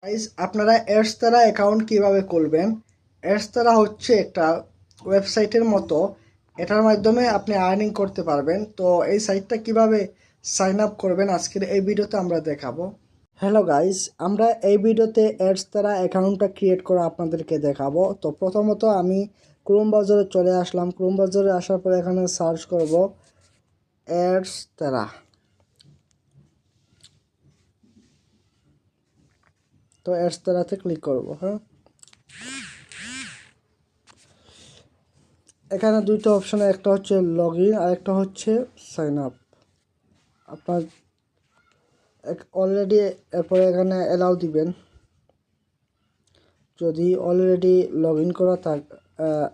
Guys আপনারা এডস্টারা account কিভাবে খুলবেন? এডস্টারা হচ্ছে একটা ওয়েবসাইটের মতো। এটার মাধ্যমে আপনি আর্নিং করতে পারবেন। তো এই সাইটটা কিভাবে সাইন আপ করবেন আজকের এই ভিডিওতে আমরা দেখাবো। হ্যালো গাইস, আমরা এই ভিডিওতে এডস্টারা অ্যাকাউন্টটা ক্রিয়েট করা আপনাদেরকে দেখাবো। তো প্রথমত আমি ক্রোম ব্রাউজারে চলে আসলাম। ক্রোম ব্রাউজারে আসার পর এখানে সার্চ করব এডস্টারা। তো এডস্টারাতে ক্লিক করব। হ্যাঁ, এখানে দুইটা অপশন, একটা হচ্ছে লগ ইন আর একটা হচ্ছে সাইন আপ। আপনার অলরেডি এরপরে এখানে অ্যালাউ দিবেন। যদি অলরেডি লগ ইন করা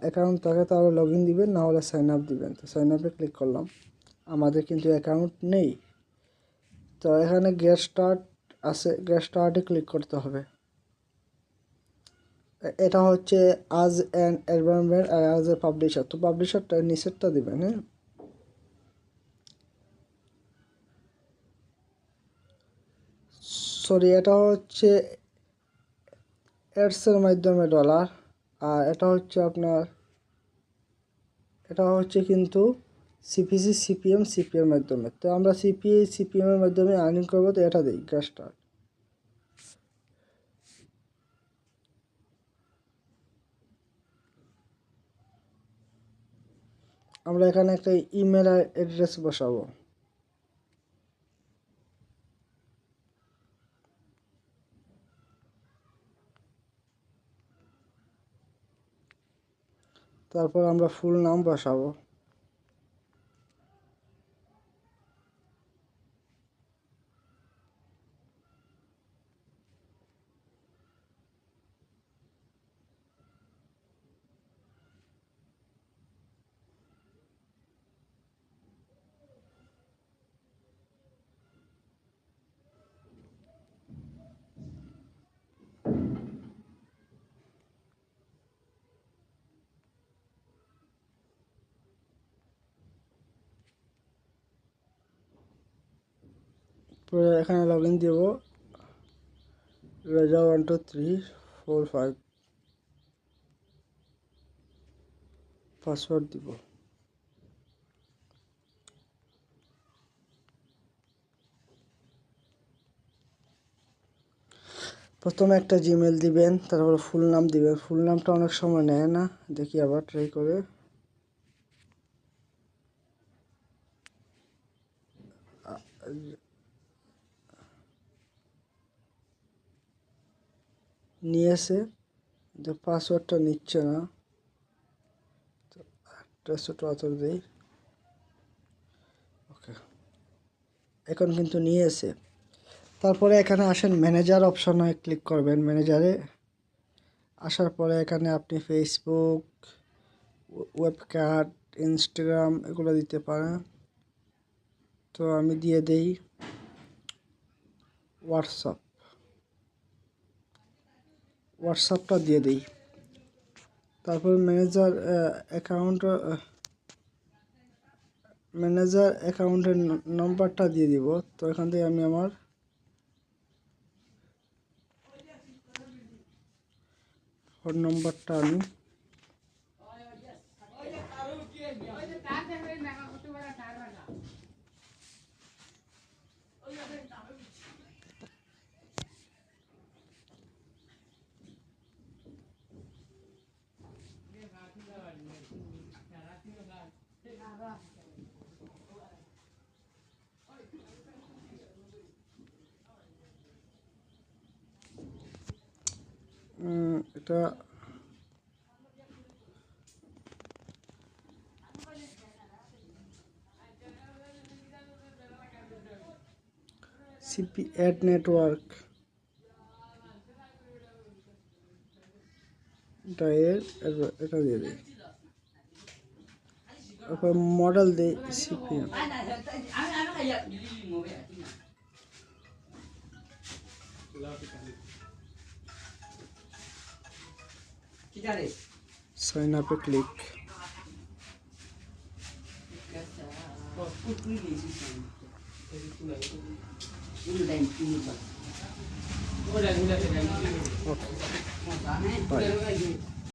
অ্যাকাউন্ট থাকে তাহলে লগ ইন দিবেন, না হলে সাইন আপ দিবেন। তো সাইন আপে ক্লিক করলাম। আমাদের কিন্তু অ্যাকাউন্ট নেই। তো এখানে গেট স্টার্ট আছে, গেট স্টার্টে ক্লিক করতে হবে। এটা হচ্ছে আজ অ্যান এনভায়রনমেন্ট আর আজ এ পাবলিশার। তো পাবলিশারটা নিচেরটা দিবেন। হ্যাঁ, সরি, এটা হচ্ছে অ্যাডসের মাধ্যমে ডলার। আর এটা হচ্ছে কিন্তু সিপিসি সিপিএম মাধ্যমে। তো আমরা সিপিএম এর মাধ্যমে আর্নিং করবো। তো এটা দিই গ্যাস স্টার্ট। আমরা এখানে একটা ইমেল অ্যাড্রেস বসাবো। তারপর আমরা ফুল নাম বসাবো। পরে এখানে লগ ইন দিব, রেজা 12345 পাসওয়ার্ড দিব। প্রথমে একটা জিমেল দিবেন, তারপরে ফুল নাম দিবেন। ফুল নামটা অনেক সময় নেয় না, দেখি আবার ট্রাই করে। নিয়েছে, কিন্তু পাসওয়ার্ডটা নিচ্ছে না। একটা ছোট আতর দিই। ওকে, এখন কিন্তু নিয়েছে। তারপরে এখানে আসেন, ম্যানেজার অপশনে ক্লিক করবেন। ম্যানেজারে আসার পরে এখানে আপনি ফেসবুক, ওয়েবকাট, ইনস্টাগ্রাম এগুলো দিতে পারেন। তো আমি দিয়ে দেই হোয়াটসঅ্যাপটা দিয়ে দিই। তারপর ম্যানেজার অ্যাকাউন্টের নম্বরটা দিয়ে দিব। তো এখান থেকে আমি আমার ফোন নম্বরটা আমি এটা সিপি অ্যাড নেটওয়ার্ক, এটা দিয়ে দিই। তারপর মডেল দিই সিপিএম। সাইন আপে ক্লিক। Okay bye.